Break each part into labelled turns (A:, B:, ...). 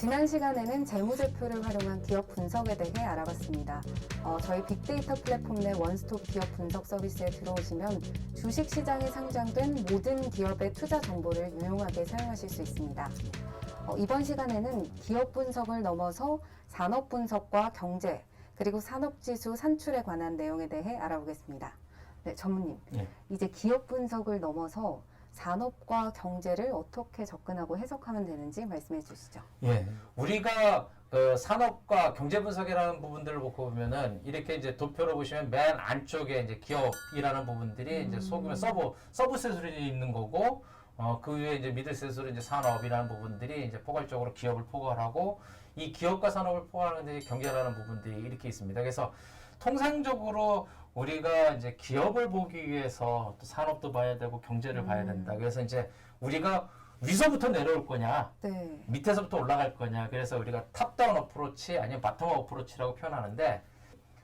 A: 지난 시간에는 재무제표를 활용한 기업 분석에 대해 알아봤습니다. 저희 빅데이터 플랫폼 내 원스톱 기업 분석 서비스에 들어오시면 주식시장에 상장된 모든 기업의 투자 정보를 유용하게 사용하실 수 있습니다. 이번 시간에는 기업 분석을 넘어서 산업 분석과 경제, 그리고 산업지수 산출에 관한 내용에 대해 알아보겠습니다. 네, 전무님.
B: 네.
A: 이제 기업 분석을 넘어서 산업과 경제를 어떻게 접근하고 해석하면 되는지 말씀해 주시죠.
B: 예, 우리가 그 산업과 경제 분석이라는 부분들을 놓고 보면은 이렇게 이제 도표로 보시면 맨 안쪽에 이제 기업이라는 부분들이 이제 속이면 서브셋으로 있는 거고, 그 위에 이제 미들셋으로 이제 산업이라는 부분들이 이제 포괄적으로 기업을 포괄하고, 이 기업과 산업을 포괄하는 데 경제라는 부분들이 이렇게 있습니다. 그래서 통상적으로 우리가 이제 기업을 보기 위해서 또 산업도 봐야 되고 경제를 봐야 된다. 그래서 이제 우리가 위서부터 내려올 거냐,
A: 네.
B: 밑에서부터 올라갈 거냐. 그래서 우리가 탑다운 어프로치 아니면 바텀업 어프로치라고 표현하는데,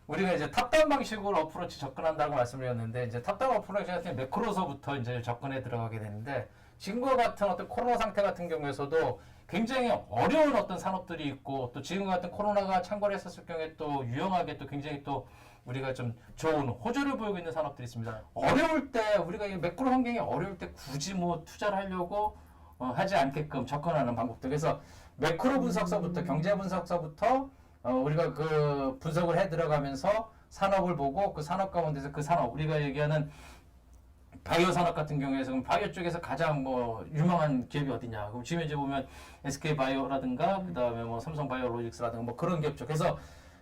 B: 우리가 이제 탑다운 방식으로 어프로치 접근한다고 말씀드렸는데, 이제 탑다운 어프로치 같은 매크로서부터 이제 접근에 들어가게 되는데, 지금과 같은 어떤 코로나 상태 같은 경우에서도 굉장히 어려운 어떤 산업들이 있고, 또 지금과 같은 코로나가 창궐 했었을 경우에 또 유용하게 또 굉장히 또 우리가 좀 좋은 호조를 보이고 있는 산업들이 있습니다. 어려울 때, 우리가 이 매크로 환경이 어려울 때 굳이 뭐 투자를 하려고 하지 않게끔 접근하는 방법들. 그래서 매크로 분석서부터 경제 분석서부터 우리가 그 분석을 해 들어가면서 산업을 보고, 그 산업 가운데서 그 산업, 우리가 얘기하는 바이오 산업 같은 경우에서 그럼 바이오 쪽에서 가장 뭐 유명한 기업이 어디냐? 그럼 지금 이제 보면 SK 바이오라든가 그다음에 뭐 삼성 바이오로직스라든가 뭐 그런 기업죠. 그래서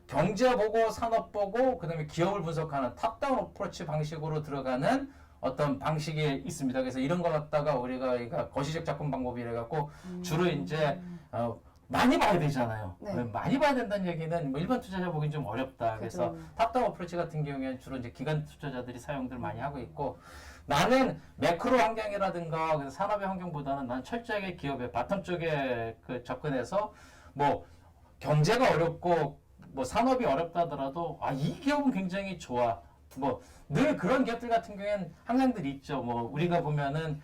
B: 경제 보고 산업 보고 그다음에 기업을 분석하는 탑다운 어프로치 방식으로 들어가는 어떤 방식이 있습니다. 그래서 이런 거 갖다가 우리가 거시적 접근 방법이래 갖고 주로 이제 많이 봐야 되잖아요.
A: 네.
B: 많이 봐야 된다는 얘기는 뭐 일반 투자자 보기엔 좀 어렵다. 그래서
A: 그죠.
B: 탑다운 어프로치 같은 경우에는 주로 이제 기관 투자자들이 사용들 많이 하고 있고, 나는 매크로 환경이라든가 그래서 산업의 환경보다는 난 철저하게 기업의 바텀 쪽에 그 접근해서 뭐 경제가 어렵고 뭐 산업이 어렵다 하더라도 이 기업은 굉장히 좋아. 뭐 늘 그런 기업들 같은 경우에는 항상들이 있죠. 뭐 우리가 보면은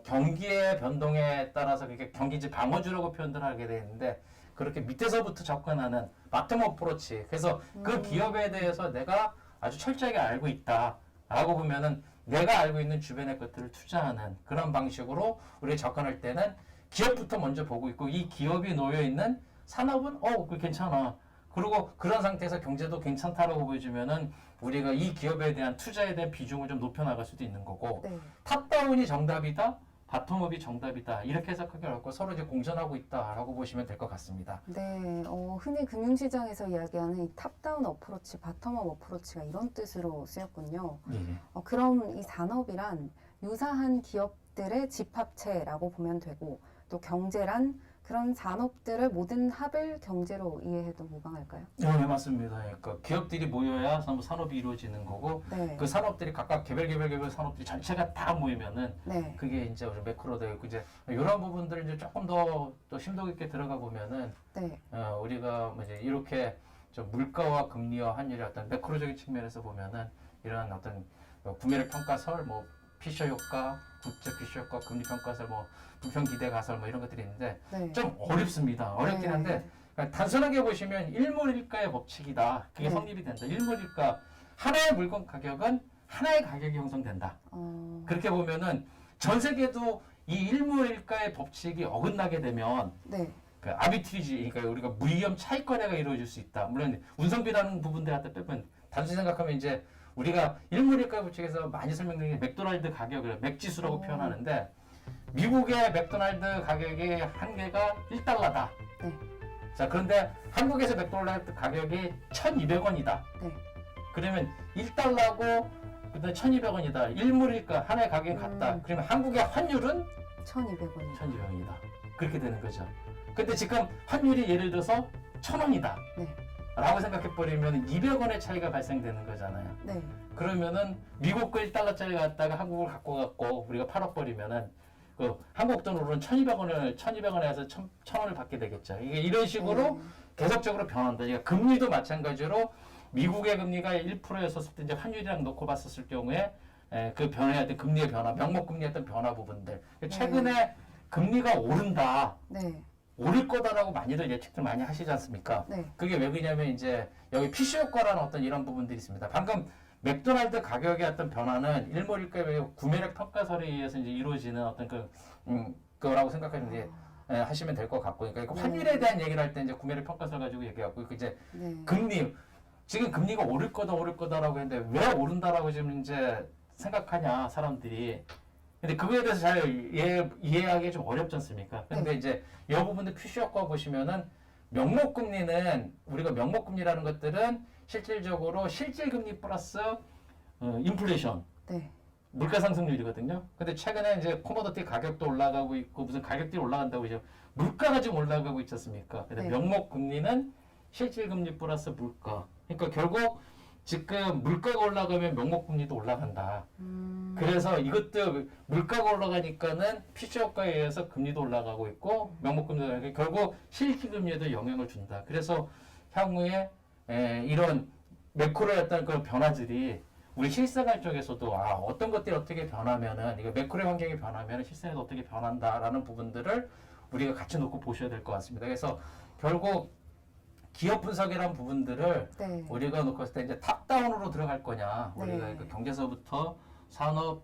B: 경기의 변동에 따라서 그렇게 경기지 방어주라고 표현을 하게 되는데, 그렇게 밑에서부터 접근하는 바텀 어프로치. 그래서 그 기업에 대해서 내가 아주 철저하게 알고 있다라고 보면은 내가 알고 있는 주변의 것들을 투자하는 그런 방식으로 우리가 접근할 때는 기업부터 먼저 보고 있고, 이 기업이 놓여 있는 산업은 그거 괜찮아. 그리고 그런 상태에서 경제도 괜찮다라고 보여주면은 우리가 이 기업에 대한 투자에 대한 비중을 좀 높여나갈 수도 있는 거고,
A: 네.
B: 탑다운이 정답이다, 바텀업이 정답이다, 이렇게 해석하기 어렵고 서로 이제 공존하고 있다라고 보시면 될 것 같습니다.
A: 네, 흔히 금융시장에서 이야기하는 이 탑다운 어프로치, 바텀업 어프로치가 이런 뜻으로 쓰였군요.
B: 예.
A: 그럼 이 산업이란 유사한 기업들의 집합체라고 보면 되고, 또 경제란 그런 산업들의 모든 합을 경제로 이해해도 무방할까요?
B: 네, 맞습니다. 그러니까 기업들이 모여야 산업이 이루어지는 거고,
A: 네.
B: 그 산업들이 각각 개별 산업들이 전체가 다 모이면은
A: 네.
B: 그게 이제 우리 매크로 되고, 이제 이런 부분들을 이제 조금 더 또 심도 깊게 들어가 보면은
A: 네.
B: 우리가 뭐 이제 이렇게 좀 물가와 금리와 환율의 어떤 매크로적인 측면에서 보면은 이러한 어떤 구매력 평가설, 뭐 피셔 효과, 국제 피셔 효과, 금리 평가설, 뭐 부평 기대 가설 뭐 이런 것들이 있는데
A: 네.
B: 좀 어렵습니다. 어렵긴 한데 그러니까 단순하게 보시면 일몰일가의 법칙이다. 그게
A: 네.
B: 성립이 된다. 일몰일가, 하나의 물건 가격은 하나의 가격이 형성된다. 그렇게 보면은 전 세계도 이 일몰일가의 법칙이 어긋나게 되면
A: 네.
B: 그 아비트리지, 그러니까 우리가 무이염 차익거래가 이루어질 수 있다. 물론 운송비라는 부분들 갖다 빼면 단순히 생각하면 이제 우리가 일몰일가 법칙에서 많이 설명드린 게 맥도날드 가격을 맥지수라고 표현하는데, 미국의 맥도날드 가격이 한 개가 1달러다.
A: 네.
B: 자, 그런데 한국에서 맥도날드 가격이 1,200원이다.
A: 네.
B: 그러면 1달러고 그다음에 1,200원이다. 일몰일가 하나의 가격이 같다. 그러면 한국의 환율은
A: 1,200원이요.
B: 1,200원이다. 그렇게 되는 거죠. 근데 지금 환율이 예를 들어서 1,000원이다.
A: 네.
B: 라고 생각해버리면 200원의 차이가 발생되는 거잖아요.
A: 네.
B: 그러면은 미국 거 1달러짜리 갖다가 한국을 갖고 갔고 우리가 팔아버리면은 그 한국 돈으로는 1,200원에서 1,000원을 받게 되겠죠. 이게 이런 식으로 계속적으로 변한다. 그러니까 금리도 마찬가지로 미국의 금리가 1%였었을 때 이제 환율이랑 놓고 봤었을 경우에 그 변화에 대 금리의 변화, 명목 금리의 어떤 변화 부분들. 최근에 금리가 오른다.
A: 네.
B: 오를 거다라고 많이들 예측들 많이 하시지 않습니까?
A: 네.
B: 그게 왜 그러냐면 이제 여기 PC 효과라는 어떤 이런 부분들이 있습니다. 방금 맥도날드 가격의 어떤 변화는 일몰일가의 구매력 평가설에 의해서 이제 이루어지는 어떤 그거라고 생각하면 이제 하시면 될 것 같고, 그러니까 환율에 대한 얘기를 할 때 이제 구매력 평가설 가지고 얘기하고, 그 이제
A: 네.
B: 금리 지금 금리가 오를 거다라고 했는데 왜 오른다라고 지금 이제 생각하냐 사람들이. 근데 그거에 대해서 잘 이해하기 좀 어렵지 않습니까? 근데
A: 네.
B: 이제 이 부분들 큐시 효과 보시면은 명목금리는 우리가 명목금리라는 것들은 실질적으로 실질금리 플러스 인플레이션
A: 네.
B: 물가 상승률이거든요. 근데 최근에 이제 코모디티 가격도 올라가고 있고 무슨 가격들이 올라간다고 이제 물가가 지금 올라가고 있지 않습니까? 근데
A: 네.
B: 명목금리는 실질금리 플러스 물가. 그러니까 결국 지금 물가가 올라가면 명목금리도 올라간다. 그래서 이것도 물가가 올라가니까는 피시 효과에 의해서 금리도 올라가고 있고 명목금리도 올라가고 결국 실질금리에도 영향을 준다. 그래서 향후에 이런 매크로의 어떤 그런 변화들이 우리 실생활 쪽에서도 어떤 것들이 어떻게 변하면은 이거 매크로의 환경이 변하면은 실생활도 어떻게 변한다라는 부분들을 우리가 같이 놓고 보셔야 될 것 같습니다. 그래서 결국 기업 분석이라는 부분들을
A: 네.
B: 우리가 놓고 봤을 때 이제 탑다운으로 들어갈 거냐,
A: 네.
B: 우리가 그 경제서부터 산업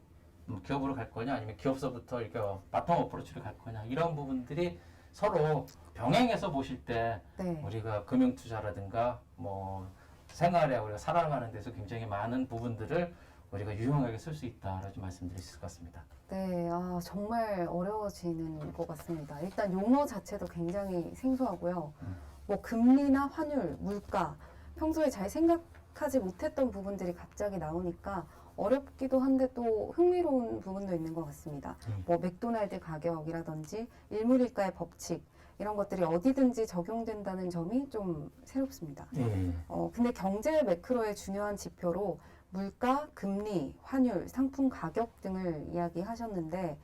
B: 기업으로 갈 거냐, 아니면 기업서부터 이렇게 바텀 어프로치를 갈 거냐, 이런 부분들이 서로 병행해서 보실 때
A: 네.
B: 우리가 금융 투자라든가 뭐 생활에 우리가 살아가는 데서 굉장히 많은 부분들을 우리가 유용하게 쓸 수 있다라고 말씀드릴 수 있을 것 같습니다.
A: 네, 정말 어려워지는 것 같습니다. 일단 용어 자체도 굉장히 생소하고요. 뭐 금리나 환율, 물가, 평소에 잘 생각하지 못했던 부분들이 갑자기 나오니까 어렵기도 한데 또 흥미로운 부분도 있는 것 같습니다. 뭐 맥도날드 가격이라든지 일물일가의 법칙 이런 것들이 어디든지 적용된다는 점이 좀 새롭습니다.
B: 네.
A: 근데 경제 매크로의 중요한 지표로 물가, 금리, 환율, 상품 가격 등을 이야기하셨는데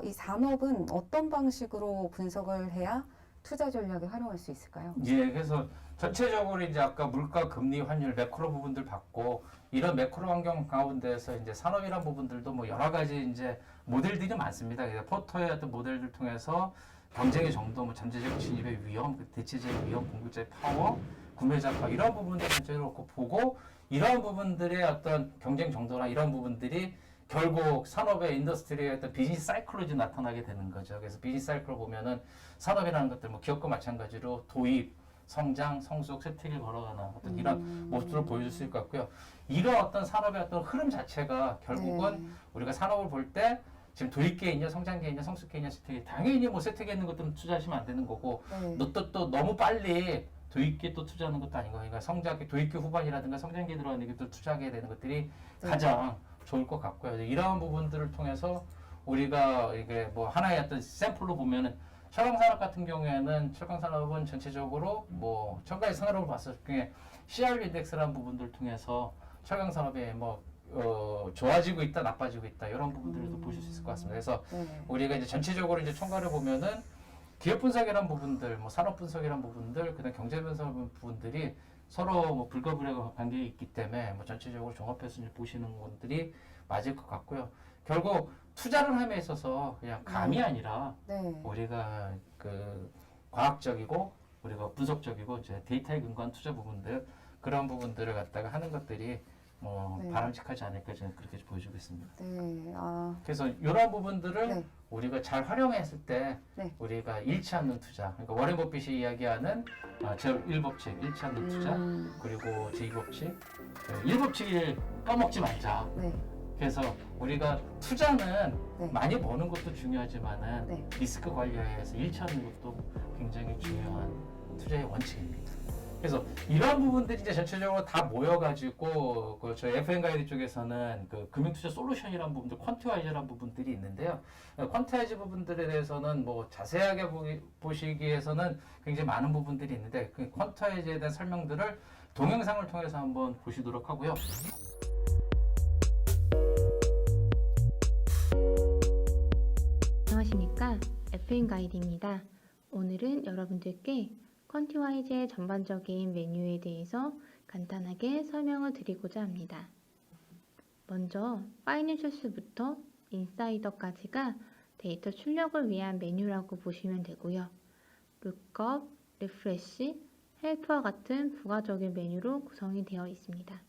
A: 이 산업은 어떤 방식으로 분석을 해야 투자 전략에 활용할 수 있을까요?
B: 예, 그래서 전체적으로 이제 아까 물가, 금리, 환율, 매크로 부분들 봤고 이런 매크로 환경 가운데서 이제 산업이란 부분들도 뭐 여러 가지 이제 모델들이 많습니다. 그래서 포터의 어떤 모델들 통해서 경쟁의 정도, 뭐 잠재적 진입의 위험, 대체적 위험, 공급자의 파워, 구매자 파워 이런 부분들 전체적으로 놓고 보고 이런 부분들의 어떤 경쟁 정도나 이런 부분들이 결국 산업의 인더스트리의 어떤 비즈니스 사이클로 좀 나타나게 되는 거죠. 그래서 비즈니스 사이클을 보면은 산업이라는 것들, 뭐 기업과 마찬가지로 도입, 성장, 성숙, 쇠퇴기를 걸어가는 어떤 이런 모습들을 보여줄 수 있을 것 같고요. 이런 어떤 산업의 어떤 흐름 자체가 결국은
A: 네.
B: 우리가 산업을 볼 때 지금 도입계에 있냐, 성장계에 있냐, 성숙계에 있냐, 쇠퇴계 당연히 뭐 쇠퇴계에 있는 것들은 투자하시면 안 되는 거고
A: 네.
B: 또 너무 빨리 도입계 또 투자하는 것도 아닌 거예요. 그러니까 성장계, 도입계 후반이라든가 성장계에 들어가는 것들 투자하게 되는 것들이
A: 네.
B: 가장 좋을 것 같고요. 이러한 부분들을 통해서 우리가 이게 뭐 하나의 어떤 샘플로 보면은 철강산업 같은 경우에는 철강산업은 전체적으로 뭐 전까지 산업을 봤을 때 CRB 인덱스라는 부분들을 통해서 철강산업이 뭐 좋아지고 있다, 나빠지고 있다 이런 부분들도 보실 수 있을 것 같습니다. 그래서
A: 네.
B: 우리가 이제 전체적으로 이제 총괄을 보면은 기업 분석이란 부분들, 뭐 산업 분석이란 부분들, 그다음 경제 분석 부분들이 서로 뭐 불가분의 관계가 있기 때문에 뭐 전체적으로 종합해서 이제 보시는 분들이 맞을 것 같고요. 결국 투자를 함에 있어서 그냥 감이 아니라
A: 네.
B: 우리가 그 과학적이고 우리가 분석적이고 이제 데이터에 근거한 투자 부분들 그런 부분들을 갖다가 하는 것들이 뭐
A: 네.
B: 바람직하지 않을까 저는 그렇게 보여주고 있습니다.
A: 네.
B: 그래서 이런 부분들을
A: 네.
B: 우리가 잘 활용했을 때
A: 네.
B: 우리가 잃지 않는 투자, 그러니까 워렌 버핏이 이야기하는 제1법칙, 잃지 않는 투자, 그리고 제2법칙, 1법칙을 까먹지 말자.
A: 네.
B: 그래서 우리가 투자는
A: 네.
B: 많이 버는 것도 중요하지만은
A: 네.
B: 리스크 관리에서 잃지 않는 것도 굉장히 중요한 투자의 원칙입니다. 그래서 이런 부분들이 이제 전체적으로 다 모여가지고 그 저희 FM 가이드 쪽에서는 그 금융투자 솔루션이라는 부분들, 퀀티와이즈라는 부분들이 있는데요. 퀀티와이즈 부분들에 대해서는 뭐 자세하게 보시기 위해서는 굉장히 많은 부분들이 있는데 그 퀀티와이즈에 대한 설명들을 동영상을 통해서 한번 보시도록 하고요.
C: 안녕하십니까, FM 가이드입니다. 오늘은 여러분들께 퀀티와이즈의 전반적인 메뉴에 대해서 간단하게 설명을 드리고자 합니다. 먼저 파이낸셜스부터 인사이더까지가 데이터 출력을 위한 메뉴라고 보시면 되고요. 룩업, 리프레시, 헬프와 같은 부가적인 메뉴로 구성이 되어 있습니다.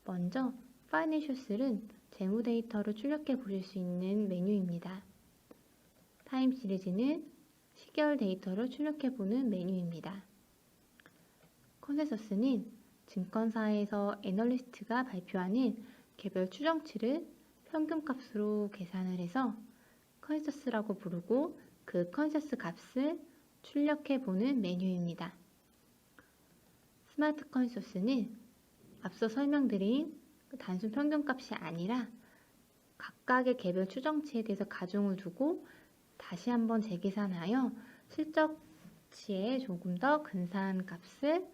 C: 먼저 파이낸셜스는 재무 데이터를 출력해 보실 수 있는 메뉴입니다. 타임 시리즈는 시계열 데이터를 출력해 보는 메뉴입니다. 컨센서스는 증권사에서 애널리스트가 발표하는 개별 추정치를 평균값으로 계산을 해서 컨센서스라고 부르고 그 컨센서스 값을 출력해 보는 메뉴입니다. 스마트 컨센서스는 앞서 설명드린 단순 평균값이 아니라 각각의 개별 추정치에 대해서 가중을 두고 다시 한번 재계산하여 실적치에 조금 더 근사한 값을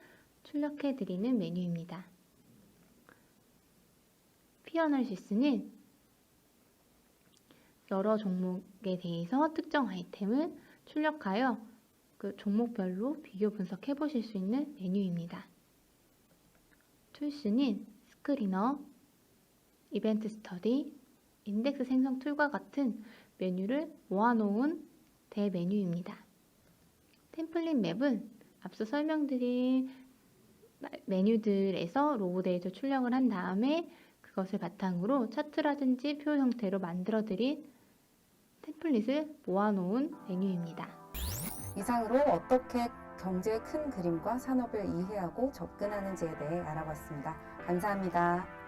C: 출력해 드리는 메뉴입니다. 피어널시스는 여러 종목에 대해서 특정 아이템을 출력하여 그 종목별로 비교 분석해 보실 수 있는 메뉴입니다. 툴스는 스크리너, 이벤트 스터디, 인덱스 생성 툴과 같은 메뉴를 모아놓은 대메뉴입니다. 템플릿 맵은 앞서 설명드린 메뉴들에서 로고 데이터 출력을 한 다음에 그것을 바탕으로 차트라든지 표 형태로 만들어드린 템플릿을 모아놓은 메뉴입니다.
A: 이상으로 어떻게 경제의 큰 그림과 산업을 이해하고 접근하는지에 대해 알아봤습니다. 감사합니다.